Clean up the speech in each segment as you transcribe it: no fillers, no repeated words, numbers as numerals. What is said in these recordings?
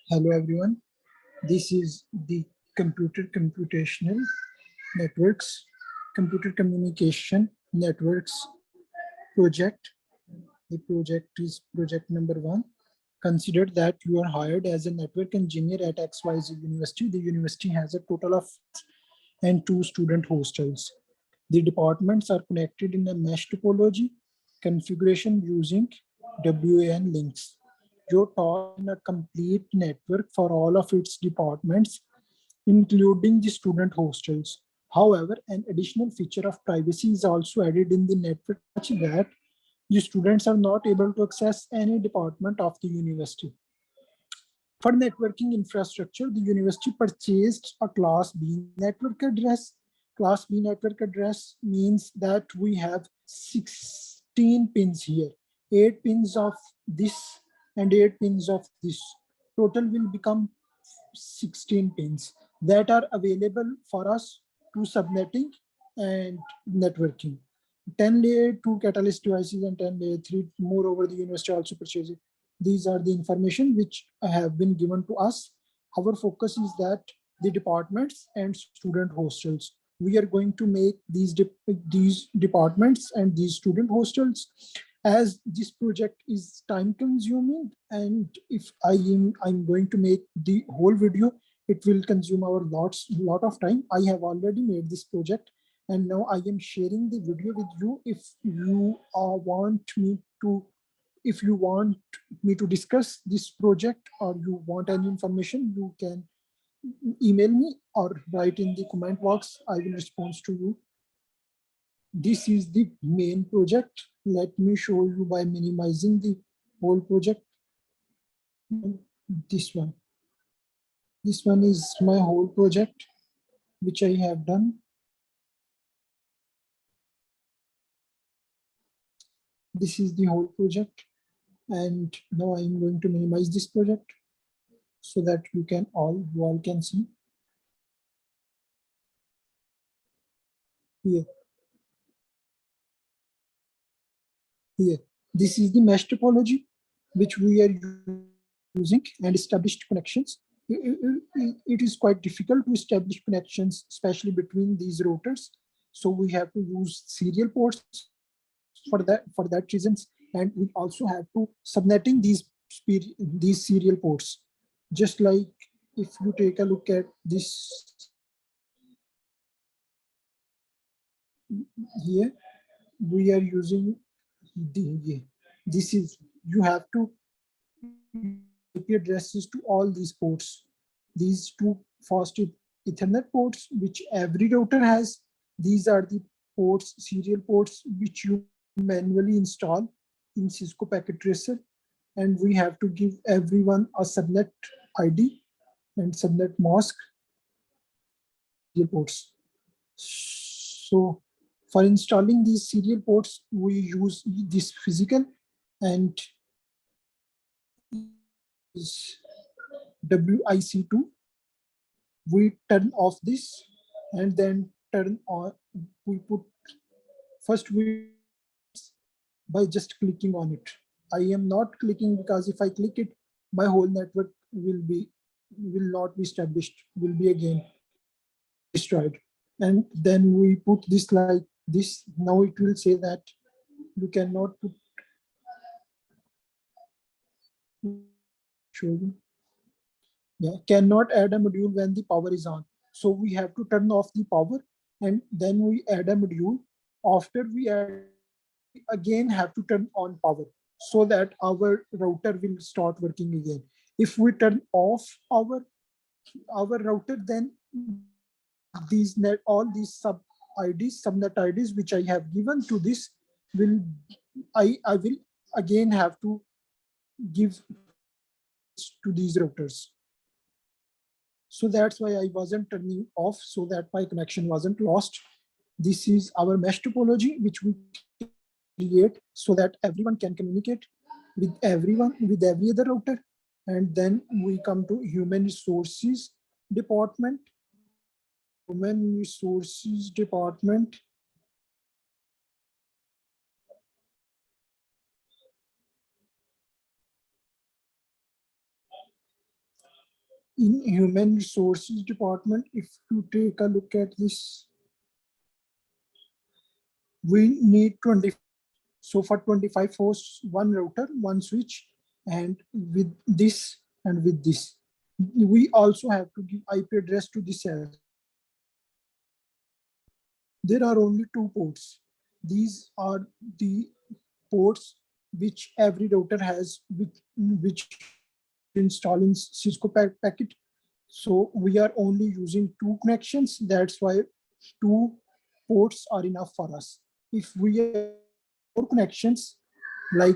Hello everyone. This is the computational networks, computer communication networks project. The project is project number 1. Consider that you are hired as a network engineer at XYZ University. The university has a total of and 2 student hostels. The departments are connected in a mesh topology configuration using WAN links. You're taught in a complete network for all of its departments, including the student hostels. However, an additional feature of privacy is also added in the network such that the students are not able to access any department of the university. For networking infrastructure, the university purchased a Class B network address. Class B network address means that we have 16 pins here, 8 pins of this and 8 pins of this. Total will become 16 pins that are available for us to subnetting and networking. 10 layer 2 catalyst devices and 10 layer 3. Moreover, the university also purchases. These are the information which have been given to us. Our focus is that the departments and student hostels. We are going to make these departments and these student hostels, as this project is time consuming, and if I'm going to make the whole video, it will consume our lot of time. I have already made this project and now I am sharing the video with you. If you want me to discuss this project or you want any information, you can email me or write in the comment box. I will respond to you. This is the main project. Let me show you by minimizing the whole project. This one. This one is my whole project, which I have done. This is the whole project. And now I'm going to minimize this project so that you all can see. Here. Here. This is the mesh topology, which we are using and established connections. It is quite difficult to establish connections, especially between these routers. So we have to use serial ports for that reasons, and we also have to subnetting these serial ports. Just like if you take a look at this here, we are using this is you have to IP addresses to all these ports. These two fast Ethernet ports, which every router has. These are the ports, serial ports, which you manually install in Cisco Packet Tracer. And we have to give everyone a subnet ID and subnet mask ports. So for installing these serial ports, we use this physical and WIC2. We turn off this and then turn on. We put first we by just clicking on it. I am not clicking because if I click it, my whole network will not be established, will be again destroyed. And then we put this like this. Now it will say that you cannot put show you. Yeah, cannot add a module when the power is on. So we have to turn off the power and then we add a module. After we add, we again have to turn on power so that our router will start working again. If we turn off our router, then all these subnet IDs which I have given to this will I will again have to give to these routers. So that's why I wasn't turning off so that my connection wasn't lost. This is our mesh topology, which we create so that everyone can communicate with everyone, with every other router. And then we come to human resources department. Human resources department. In human resources department, if you take a look at this, we need 20. So for 25 hosts, one router, one switch, and with this and with this. We also have to give IP address to this as. There are only 2 ports. These are the ports which every router has, which install in Cisco packet. So we are only using 2 connections. That's why 2 ports are enough for us. If we have 4 connections, like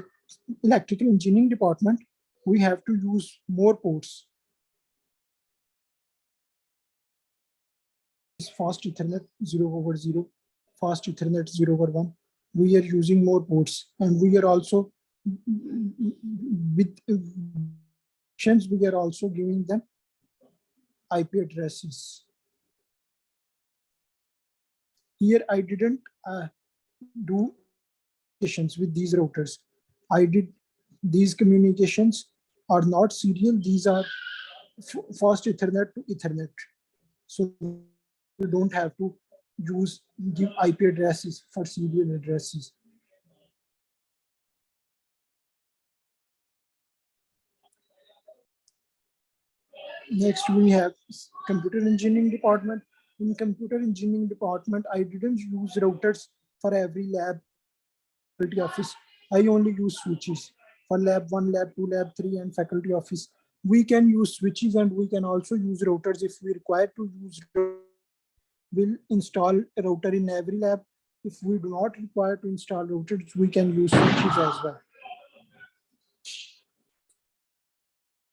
electrical engineering department, we have to use more ports. Fast Ethernet 0/0, fast Ethernet 0/1. We are using more ports, and we are also with we are also giving them IP addresses. Here I didn't do communications with these routers. I did these communications are not serial. These are fast Ethernet to Ethernet. So you don't have to give IP addresses for serial addresses. Next, we have computer engineering department. In computer engineering department, I didn't use routers for every lab, faculty office. I only use switches for lab 1, lab 2, lab 3, and faculty office. We can use switches and we can also use routers if we require to use. We'll install a router in every lab. If we do not require to install routers, we can use switches as well.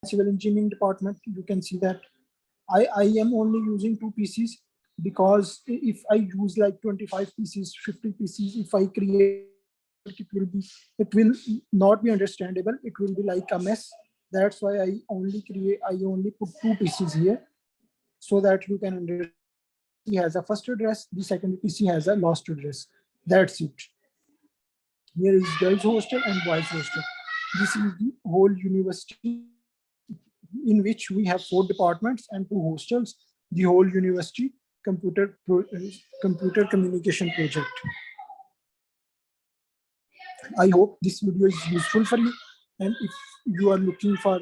Civil engineering department, you can see that I am only using 2 PCs, because if I use like 25 PCs, 50 PCs, if I create, it will not be understandable. It will be like a mess. That's why I only put 2 PCs here, so that you can understand. He has a first address, the second PC has a last address. That's it. Here is girls hostel and boys hostel. This is the whole university, in which we have 4 departments and 2 hostels. The whole university computer communication project. I hope this video is useful for you. And if you are looking for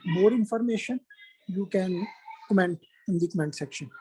more information, you can comment in the comment section.